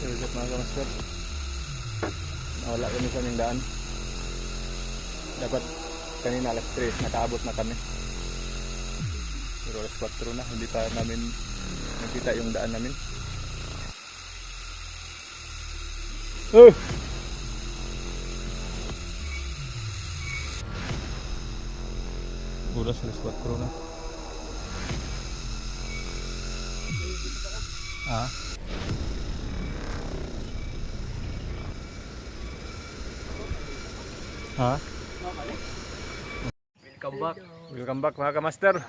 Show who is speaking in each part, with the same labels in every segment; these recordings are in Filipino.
Speaker 1: What's up mga kamaster? Nawala kami sa aming daan. Dapat kanina alas 3 nakaabot na kami. Pero alas 4 na, hindi pa namin nakita yung daan namin. Oras alas 4 na. Ha?
Speaker 2: Welcome back.
Speaker 1: Welcome back mga kamaster.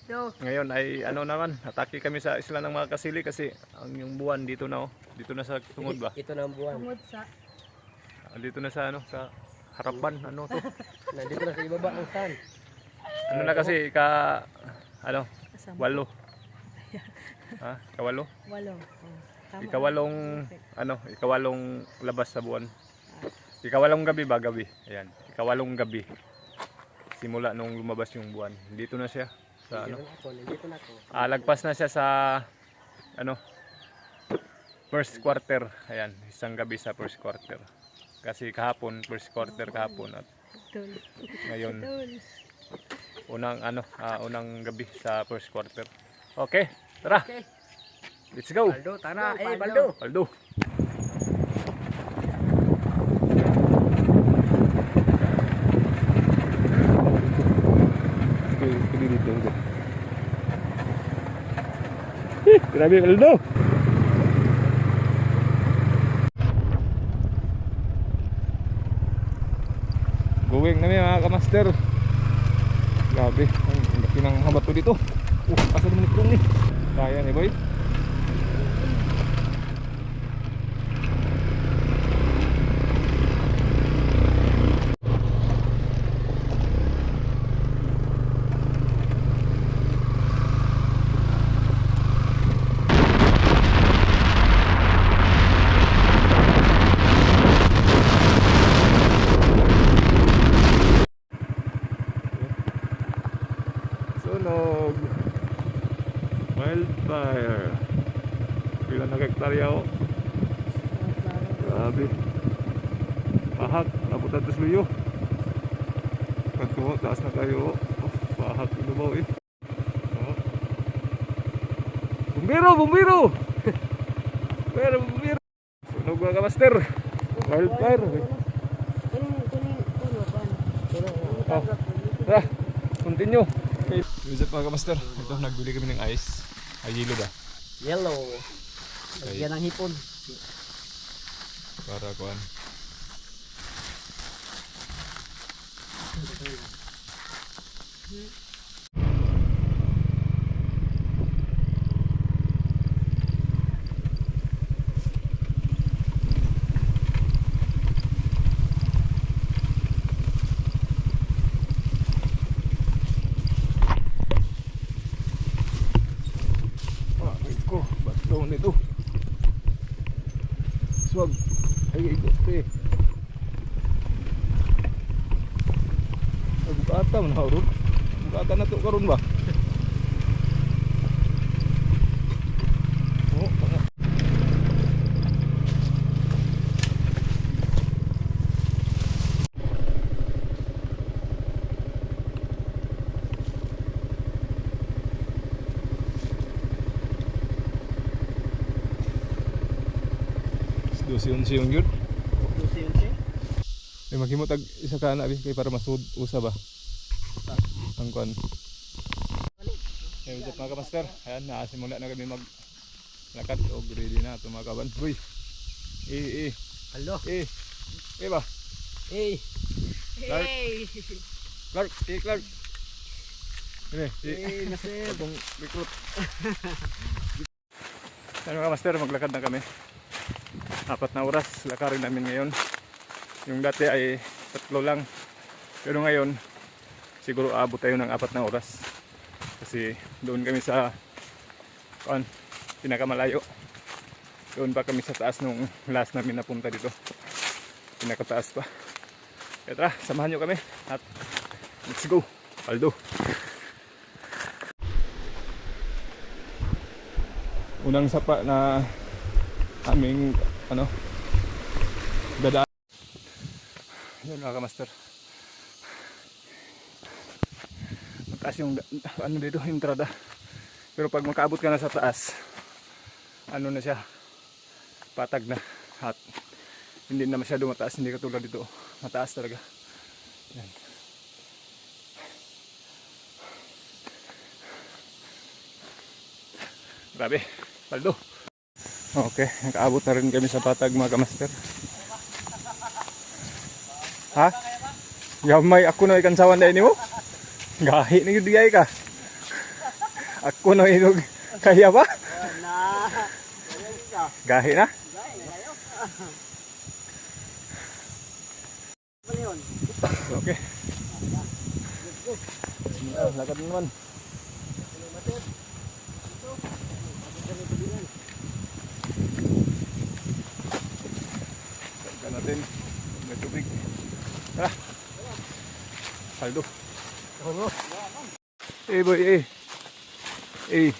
Speaker 2: Yo.
Speaker 1: Ngayon ay ano naman, atake kami sa isla ng mga kasili kasi ang yung buwan dito na dito na sa tungod ba?
Speaker 2: Ito na ang buwan.
Speaker 3: Tungod sa
Speaker 1: Dito na sa ano sa harapan ano to.
Speaker 2: Nandito na sa ibaba ang sun.
Speaker 1: Ano na kasi ano
Speaker 3: kasama.
Speaker 1: walo. Ha? Kawalo?
Speaker 3: Walo. Tama.
Speaker 1: Ikawalong ano, ikawalong labas sa buwan. Ikawalong gabi ba gabi? Ayan, ikawalong gabi. Simula nung lumabas yung buwan. Dito na siya sa ano.
Speaker 2: Nandito na ako.
Speaker 1: Lagpas na siya sa ano first quarter. Ayan, isang gabi sa first quarter. Kasi kahapon first quarter kahapon at
Speaker 3: Tol.
Speaker 1: ngayon
Speaker 3: Tol.
Speaker 1: unang gabi sa first quarter. Okay, tara.
Speaker 2: Okay.
Speaker 1: Let's go.
Speaker 2: Baldo, tara. Baldo.
Speaker 1: Baldo. Grabe Baldo. Going na mga kamaster. Grabe, ang laki ng habato dito. Asa naman itong ni? Kaya ni boy. Sunog. Wildfire. Pila na hektarya o. Grabe. Pahak. Nabot natin sa luyo. Kanto, taas na kayo. Pahak. Inubaw eh. Bumbiro! Bumbiro! Bumbiro! Sunog mga kamaster. Wildfire. Tara, continue. Okay. What's up mga kamaster? Ito, nagbili kami ng ice. Ay, yelo ba?
Speaker 2: Yellow.
Speaker 1: Okay.
Speaker 2: Yan ang hipon.
Speaker 1: Para kuan. Ba't nito? Swag. Ay, ito. Bukata mo na ron. Bukata na ito karon ba? Oh, mga. Dosi-unsi yung yun. Ay maghimot ag isa ka na kay para masud usa ba. Ang kuan. Hey, what's up mga kamaster? Ayan, simula na kami maglakad o ready na ito mga kaban. Uy!
Speaker 2: Hello.
Speaker 1: Ba?
Speaker 2: Hey.
Speaker 1: Clark! Clark! Clark! Ini,
Speaker 2: Hey, nasir.
Speaker 1: itong recruit. Ayan mga kamaster, maglakad na kami. 4 na oras, lakarin namin ngayon. Yung dati ay 3 lang. Pero ngayon, siguro abot tayo ng 4 na oras. Kasi doon kami sa pinakamalayo. Doon pa kami sa taas nung last namin napunta dito. Pinakataas pa. Kaya tara, samahan nyo kami. At let's go. Aldo. Unang sapa na aming ano dadaan. Yan mga kamaster. Mataas yung ano dito, entrada. Pero pag makaabot ka na sa taas, ano na siya, patag na at hindi na masyado mataas, hindi katulad dito. Mataas talaga. Yan. Grabe, paldo. Okay, nakaabot na rin kami sa patag mga kamaster. Ha? Yamay ako na ikansawan na ini mo? Gahi na yung digay ka. Ako na inog kaya ba? Gahi na? Okay. Lakad naman. Tagkan natin. May tubig. Tara. Paldo. Eh boy, eh. Eh.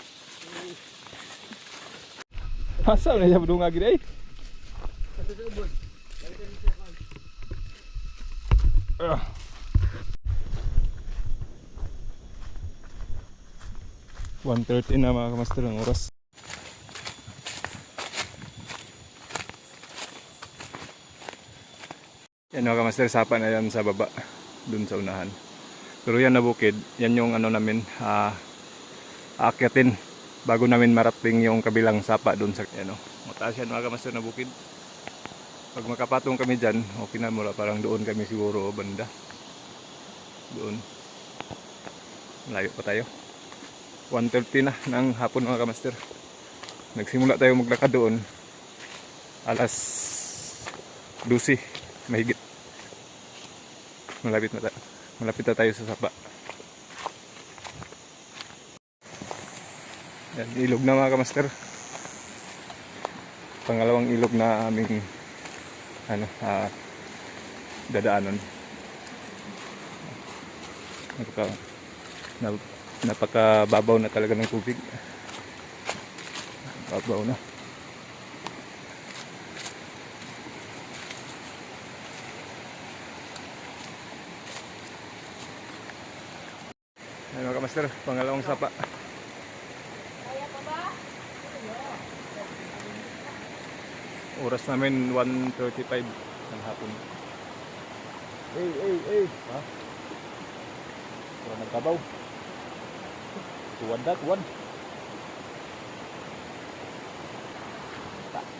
Speaker 1: Asa na siya budong gid ay? Ah. $1:30 na mga kamaster ng oras. Yan mga kamaster, sapa na yan sa baba, dun sa unahan. Pero yan na bukid, yan yung ano namin, aakyatin bago namin marating yung kabilang sapa dun sa ano. Mataas yan mga kamaster na bukid. Pag makapatong kami dyan, okay na mula, parang doon kami siguro banda. Doon. Malayo pa tayo. 1:30 na ng hapon mga kamaster. Nagsimula tayo maglakad doon alas 12 mahigit. Malapit na tayo sa sapa. Yan, ilog na mga kamaster. Pangalawang ilog na aming dadaanan. Napakababaw na talaga ng tubig. Babaw na. Ayun mga kamaster, pangalawang sapa. Oras namin 1:35 ng hapon. Ha? Wala nagkabaw. Tuwan.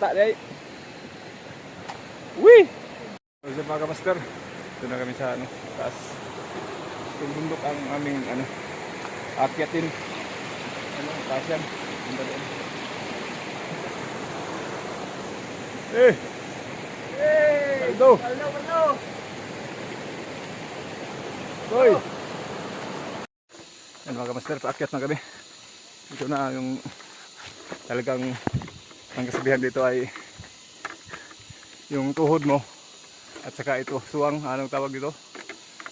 Speaker 1: Tak deh. Wih. Sa mga kamaster, ito na kami sa taas. Itong bundok ang aming akyatin. Taas yan. Punta doon. Paldo. Boy. Yan mga kamaster, paakyat na kami. Ito na yung talagang ang kasabihan dito ay yung tuhod mo at saka ito, suwang, anong tawag dito?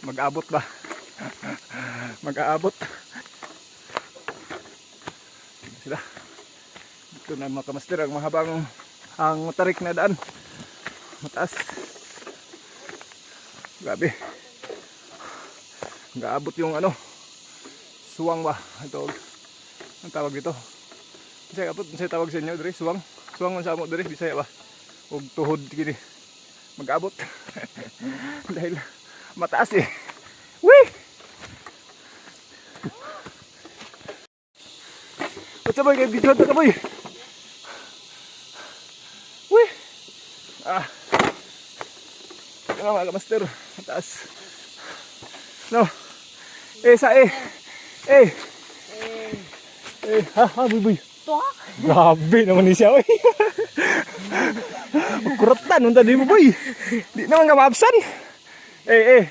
Speaker 1: Mag-abot ba? Mag-aabot. Sila. Ito na mga kamaster, ang mahabang ang matarik na daan. Mataas. Grabe. Mag-aabot yung suwang ba? Ito, ang tawag dito. Bisaya po, bisaya tawag sa inyo, diri, suwang. Suwang man sa amo, diri, bisaya ba? Huwag tuhod, gini. Mag-abot. Dahil mataas eh. Wih! What's up boy, kaya video ito ka boy. Wih! Ano mga kamaster, mataas. No. Buy. Grabe naman ni siya, oy. Kuratan unta di mo, boy. Di naman ka maabsan.
Speaker 2: Di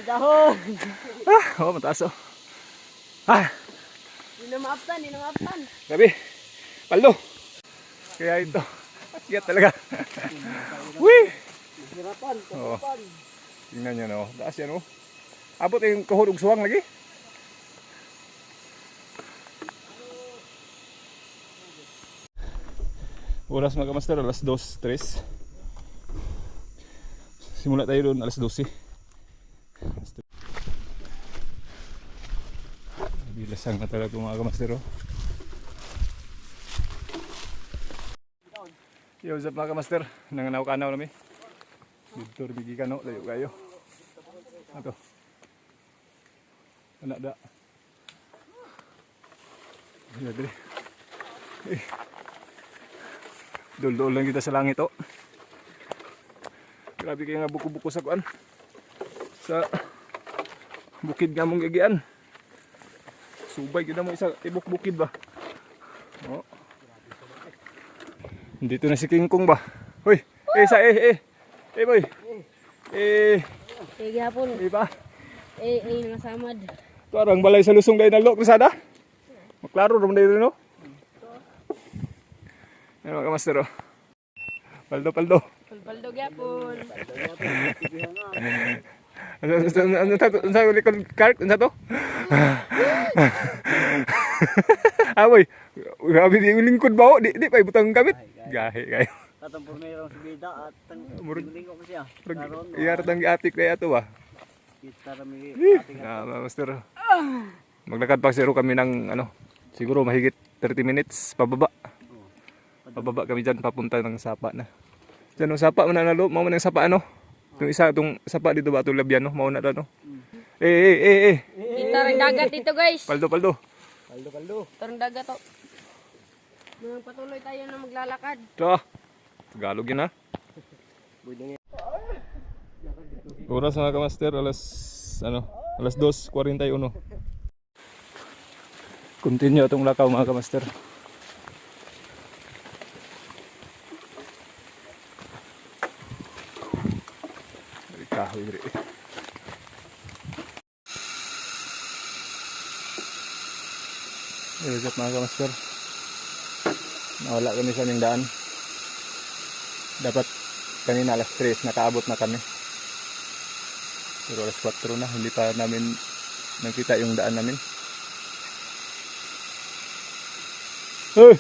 Speaker 2: dahon.
Speaker 1: Mataas oh.
Speaker 2: Di na maaptan.
Speaker 1: Grabe. Paldo. Kaya ito. Akyat talaga. Wih.
Speaker 2: Hirapan.
Speaker 1: Tingnan nyo no. Taas yan oh. Abot yung kahod ug suwang lagi. Oras mga kamaster, alas 2, 3. Simula tayo doon alas 12. Bilasang na talaga mga kamaster. Oh. Yo, what's up mga kamaster? Nanganaw-kanaw namin. Dito bigi kano, layo kayo. Ato. Anak da. Ayan, dali. Dul-dul lang kita sa langit, oh. Grabe kayo nga buko-buko sa kuan. Sa bukid nga mong gagian. Subay kita mo isa tibok bukid ba. Oh. Dito na si King Kong ba. Hoy, boy.
Speaker 2: Sige hapon.
Speaker 1: Pa.
Speaker 2: Nasamad.
Speaker 1: Parang balay sa lusong dahil nalok Rizada. Maklaro rum dahil no. Ano mga kamaster, oh. Paldo.
Speaker 2: Paldo gapon.
Speaker 1: Ano sa likod cart? Ano to? Boy. Grabe di yung lingkod ba? Di pa ibutang gamit. Gahe kayo.
Speaker 2: Katong pormerong subida at lingko ko siya.
Speaker 1: Iyar tang atik na yato ba?
Speaker 2: Kita rami
Speaker 1: Master. Maglakad pa zero kami ng ano, siguro mahigit 30 minutes pababa. Pababa kami dyan papunta ng Sapa na. Diyan ang Sapa na nalo, mau ng Sapa ano? Itong Sapa dito ba ito Labiano, mau na no.
Speaker 2: Kita rin dagat dito guys.
Speaker 1: Paldo.
Speaker 2: Tarang dagat to. Patuloy tayo na maglalakad.
Speaker 1: Ito. Tagalog yun ha. Oras mga kamaster, alas 2:41. Continue itong lakaw mga kamaster. Kahoy diri. What's up mga kamaster? Nawala kami sa aming daan. Dapat kanina alas 3 nakaabot na kami. Pero alas 4 na, hindi pa namin nakita yung daan namin. Hey!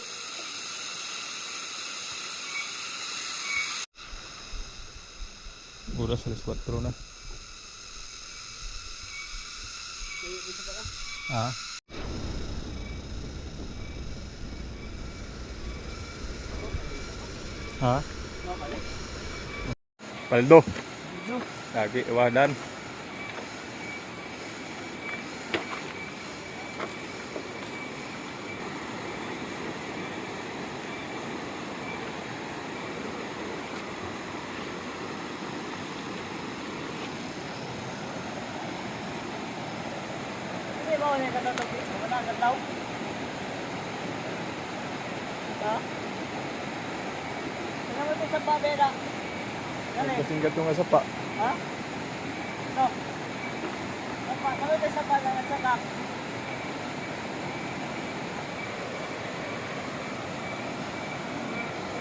Speaker 1: Oras alas 4 na. Paldo. Lagi iwanan.
Speaker 2: Hindi ba wala ka daw? Wala ka daw? Ha? Ano mo sa babera?
Speaker 1: Kasing gato nga sapa.
Speaker 2: Ha? No. Ano tayo sa pala ng saka?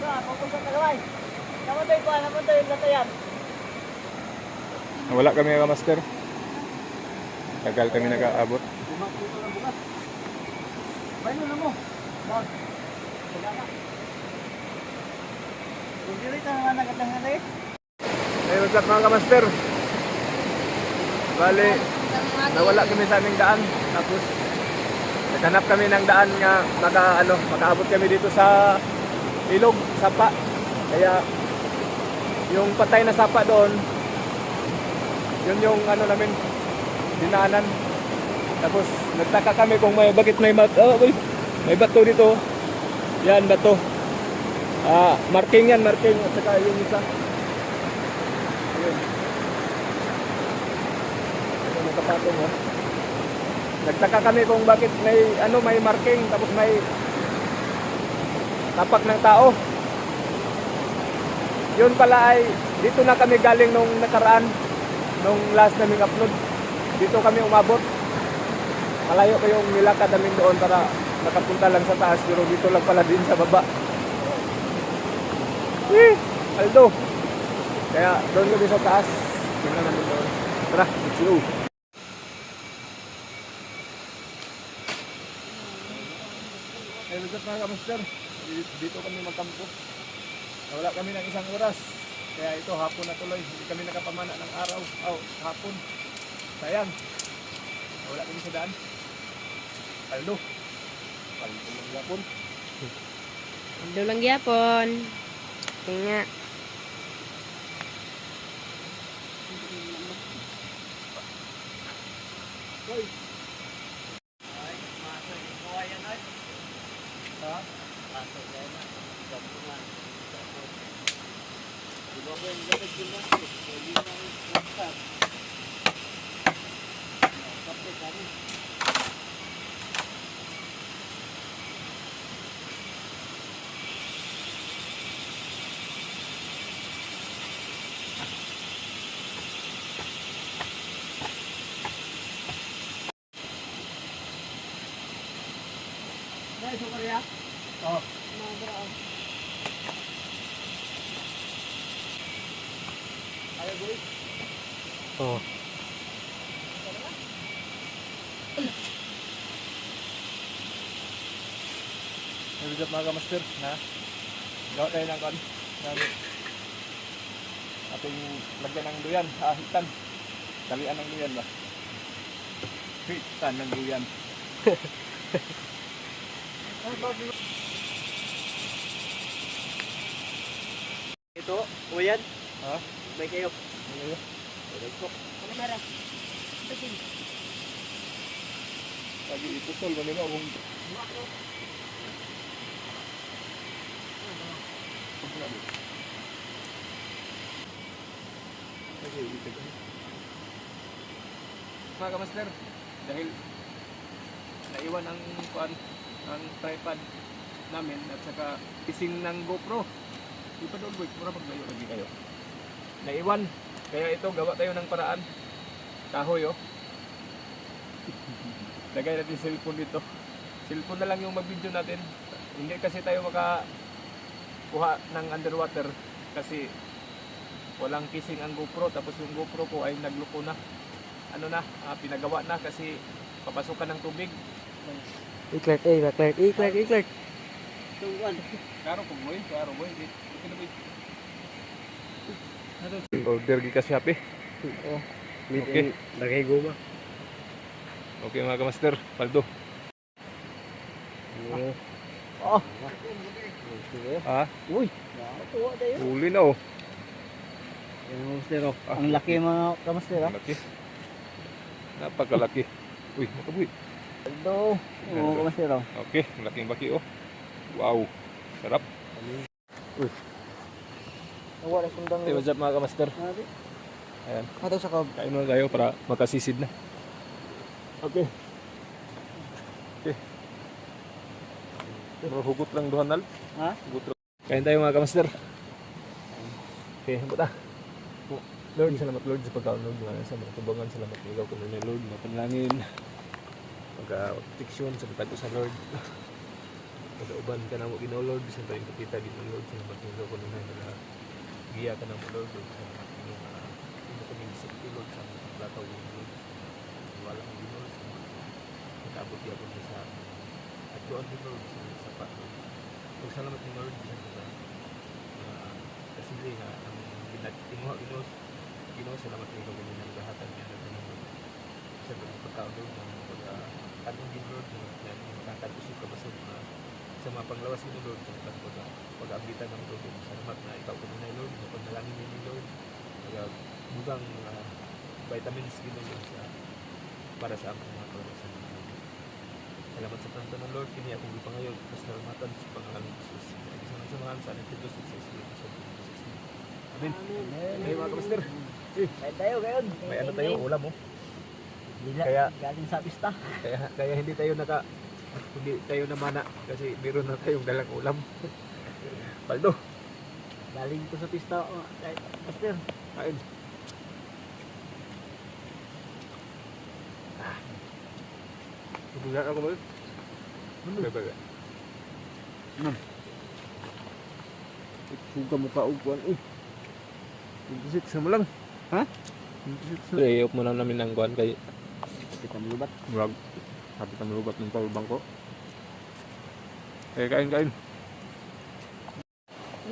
Speaker 2: Pagpusok na gaway. Naman tayo yung latayan.
Speaker 1: Nawala kami mga master. Tagal kami nag-aabot.
Speaker 2: Bukas. Bayo na mo. Bag. Wala na. Kung dito naman nagandang eh.
Speaker 1: Hey, what's up mga kamaster? Bale, nawala kami sa aming daan. Tapos, naghanap kami ng daan nga makaabot kami dito sa ilog, Sapa. Kaya, yung patay na Sapa doon, yun yung namin, dinaanan. Tapos, nagtaka kami kung bakit may bato dito. Yan, bato. Marking yan, marking. At saka yung isa. Ayun. Ito yung kapatong mo. Nagtaka kami kung bakit may marking tapos may tapak ng tao. Yun pala ay dito na kami galing nung nakaraan, nung last naming upload. Dito kami umabot. Malayo pa yung nilakad namin doon para nakapunta lang sa taas, pero dito lang pala din sa baba. Aldo. Kaya doon kami sa taas. Tingnan namin doon. Tara, let's go. Hey, what's up mga kamaster? Dito kami magkampo. Nawala kami ng isang oras. Kaya ito, hapon na tuloy. Hindi kami nakapamana ng araw. Hapon. Sayang. Nawala kami sa daan. Paldo. Paldo lang yapon.
Speaker 3: Ando lang gyapon. Nga.
Speaker 2: Hoy. Ay, masok yung kawayan ay.
Speaker 1: Ha?
Speaker 2: Masok na yun. Gabungan. Diba ko yung gabit yun na? Pwede na yung kapsat. Kapit kami. Dahil sa Korea?
Speaker 1: Oh.
Speaker 2: Ayaw boy?
Speaker 3: Oh.
Speaker 1: Nabidap mga kamaster na gawa tayo ng kan ng ating lagyan ng duyan, hitan. Dalian ng duyan ba? Hitan ng duyan.
Speaker 2: Ito, uyan.
Speaker 1: Ha?
Speaker 2: May kayo.
Speaker 1: Ano yun?
Speaker 2: Uyan ko. Ano mara? Pagin.
Speaker 1: Lagi iputol mo nila kung mga kamaster, dahil naiwan ang kuan, ang tripod namin at saka ising ng GoPro. Di pa doon, wait, mura paglayo lagi kayo. Naiwan, kaya ito gawa tayo ng paraan. Kahoy oh. Lagay natin cellphone dito. Cellphone na lang yung mag-video natin. Hindi kasi tayo makakuha ng underwater kasi walang casing ang GoPro, tapos yung GoPro ko ay nagluko na. Ano na, pinagawa na kasi papasukan ng tubig.
Speaker 3: Iklat iklat.
Speaker 2: Tungguan.
Speaker 1: Klaro po boy. Order gi ka Shopee.
Speaker 3: Oh.
Speaker 1: Okay.
Speaker 3: Lagay guma.
Speaker 1: Okay mga kamaster, paldo.
Speaker 3: Oh.
Speaker 1: Ah,
Speaker 2: Uy. Tuwa tayo.
Speaker 1: huli na oh.
Speaker 2: Yung master oh. Ang laki mga kamaster ah.
Speaker 1: Laki. Napakalaki. Uy, makabuhi.
Speaker 2: Ito. Oo, kamaster oh.
Speaker 1: Okay, laking baki oh. Wow, sarap.
Speaker 3: Wala sundang.
Speaker 1: Okay, what's up mga kamaster?
Speaker 2: Sabi.
Speaker 1: Ayan,
Speaker 3: Ato sa kab.
Speaker 1: kain muna tayo para makasisid na. Okay. Okay. Hugot lang duhanal.
Speaker 2: Ha?
Speaker 1: Hugot lang. Kain tayo mga kamaster. Okay, buta. Lord, salamat Lord sa pagkaon Lord. Mga sa mga tubangan, salamat ikaw kung na Lord. Mapanalangin. Pagka-proteksyon sa pagkato sa Lord. Pagkauban ka na mo Ginoo Lord. Bisan tayong kapita dito Lord. Salamat ikaw kung na giya ka na mo Lord. Salamat ikaw na hindi kami isipti Lord sa mga plataw mo Lord. Wala kang Ginoo sa mga nakabot yapon sa at doon din Lord sa sapat Lord. Salamat din Lord sa mga kasi nga ang ginatimuha Ginoo salamat ikaw kung na nagahatan niya na sa mga pagkaon Lord ng pag-anong din Lord na makakatusok ka basod na sa mga panglawas mo Lord sa mga pag-abitan ng Lord. Salamat na ikaw kung na Lord na pagdalangin niyo ni Lord bugang vitamins Ginoo Lord para sa aming mga kawasan. Salamat sa tanto ng Lord kini akong gipangayon pasalamatan sa pangalan ni Jesus. Samahan sa ating Diyos sa Jesus. Amen. Hey mga kapastor.
Speaker 2: May tayo ngayon.
Speaker 1: May ano tayo ulam mo.
Speaker 2: Dila,
Speaker 1: Kaya-
Speaker 2: galing sa pista.
Speaker 1: Kaya hindi tayo namana kasi meron na tayong dalang ulam. Paldo,
Speaker 2: Galing ko sa pista. Oh, master.
Speaker 1: kain. Tubulan ako mo. Bebe. Suga mo ka ugwan. Impisit sa mo lang.
Speaker 2: Ha?
Speaker 1: Impisit sa. Pre-op mo na namin ng guan kay
Speaker 2: Kita melubat.
Speaker 1: Murag. Sabi ka malubat ng power bank ko. Kain.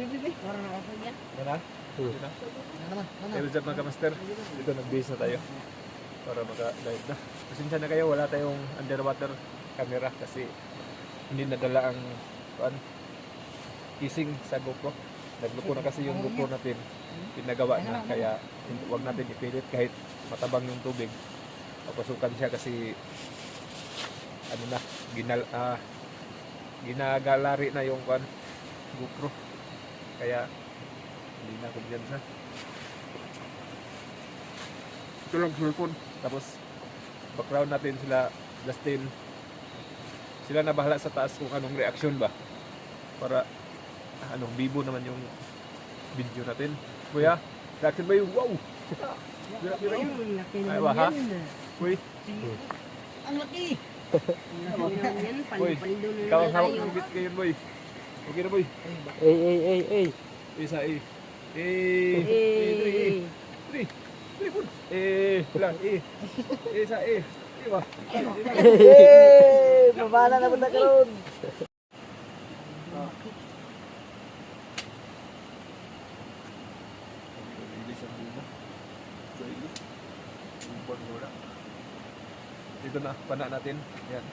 Speaker 2: Bibi. Parang nakapag yan.
Speaker 1: Yan na? Yan na? Pero dyan mga kamaster, dito nag-base na tayo para maka-dive na. Pasensya na kayo, wala tayong underwater camera kasi hindi nadala ang casing sa GoPro. Nagluko na kasi yung GoPro natin, pinagawa na, kaya huwag natin ipilit kahit matabang yung tubig. Papasukan siya kasi ano na, ginagalari na yung GoPro. Kaya hindi na kumpiyansa. Ito lang cellphone. Tapos background natin sila Justin. Sila na bahala sa taas kung anong reaction ba. Para bibo naman yung video natin. Kuya, reaction ba yung wow? Ay ba ha? Uy,
Speaker 2: Ang laki.
Speaker 1: Uy, ikaw ang hawak ng bit ngayon boy. Okay na boy.
Speaker 3: Ay.
Speaker 1: Isa eh. Eh. Three pun. Lang isa Diba?
Speaker 3: Eh, mabana na punta karon.
Speaker 1: Dito na, pana natin. Yan.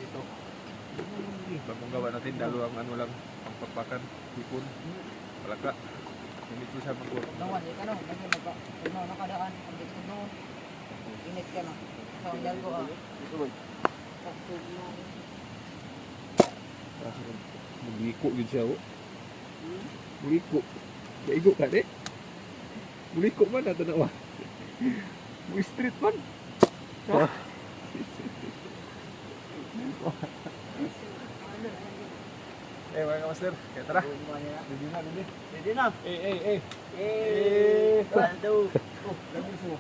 Speaker 1: Ito. Bagong gawa natin, dalawang lang, ang pagpakan, hipon, palaka. Hindi ko siya mag-work.
Speaker 2: Nawan, ikaw no. Lagi naka, nakadaan. Ang dito noon. Init ka na. Sa undal ko ah. Taktog na.
Speaker 1: Muliko yun siya, oh. Muliko. Kaigo ka, de? Muliko man, nato na, wah. Street man. Mga kamaster, kaya tara. Ready na.
Speaker 2: Ready na.
Speaker 1: Eh.
Speaker 2: Eh. Baldo.
Speaker 1: Oh, lagi mo.